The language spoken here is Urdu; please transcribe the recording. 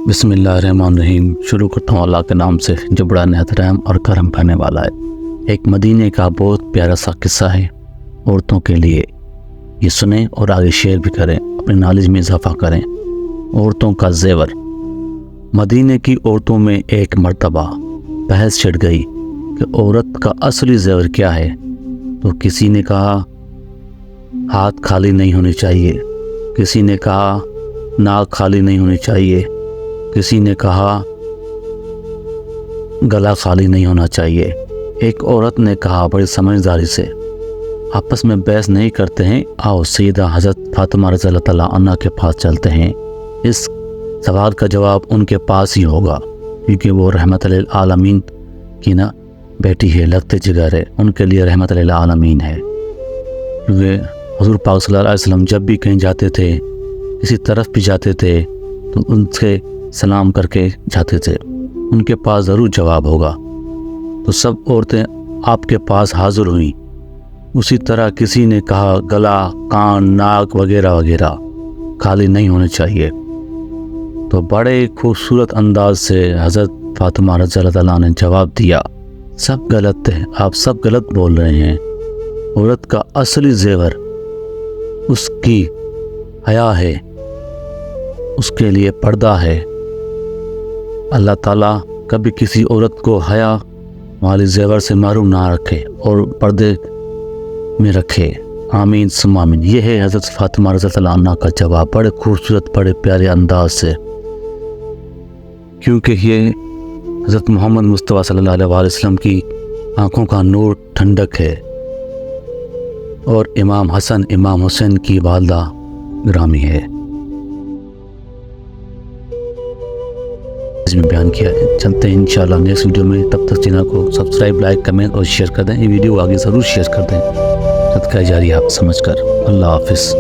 بسم اللہ الرحمن الرحیم۔ شروع کرتا ہوں اللہ کے نام سے جو بڑا نہایت رحم اور کرم کرنے والا ہے۔ ایک مدینے کا بہت پیارا سا قصہ ہے عورتوں کے لیے، یہ سنیں اور آگے شیئر بھی کریں، اپنے نالج میں اضافہ کریں۔ عورتوں کا زیور۔ مدینے کی عورتوں میں ایک مرتبہ بحث چھڑ گئی کہ عورت کا اصلی زیور کیا ہے، تو کسی نے کہا ہاتھ خالی نہیں ہونے چاہیے، کسی نے کہا ناک خالی نہیں ہونی چاہیے، کسی نے کہا گلا خالی نہیں ہونا چاہیے۔ ایک عورت نے کہا بڑی سمجھداری سے، آپس میں بحث نہیں کرتے ہیں، آؤ سیدہ حضرت فاطمہ رضی اللہ تعالیٰ عنہ کے پاس چلتے ہیں، اس سوال کا جواب ان کے پاس ہی ہوگا، کیونکہ وہ رحمت للعالمین کی بیٹی ہے، لگتے جگر ہے، ان کے لیے رحمت للعالمین ہے۔ کیونکہ حضور پاک صلی اللہ علیہ وسلم جب بھی کہیں جاتے تھے، کسی طرف بھی جاتے تھے، تو ان سے سلام کر کے جاتے تھے، ان کے پاس ضرور جواب ہوگا۔ تو سب عورتیں آپ کے پاس حاضر ہوئیں، اسی طرح کسی نے کہا گلا، کان، ناک وغیرہ وغیرہ خالی نہیں ہونے چاہیے، تو بڑے خوبصورت انداز سے حضرت فاطمہ رضی اللہ تعالیٰ نے جواب دیا، سب غلط ہے، آپ سب غلط بول رہے ہیں، عورت کا اصلی زیور اس کی حیا ہے، اس کے لیے پردہ ہے۔ اللہ تعالیٰ کبھی کسی عورت کو حیا والی زیور سے محروم نہ رکھے اور پردے میں رکھے، آمین ثم آمین۔ یہ ہے حضرت فاطمہ رضی اللہ عنہ کا جواب، بڑے خوبصورت بڑے پیارے انداز سے، کیونکہ یہ حضرت محمد مصطفیٰ صلی اللہ علیہ وسلم کی آنکھوں کا نور، ٹھنڈک ہے، اور امام حسن امام حسین کی والدہ گرامی ہے۔ اس میں بیان کیا ہے، چلتے ہیں انشاءاللہ نیکسٹ ویڈیو میں، تب تک چینل کو سبسکرائب، لائک، کمنٹ اور شیئر کر دیں، یہ ویڈیو آگے ضرور شیئر کر دیں، صدقہ جاریہ آپ سمجھ کر۔ اللہ حافظ۔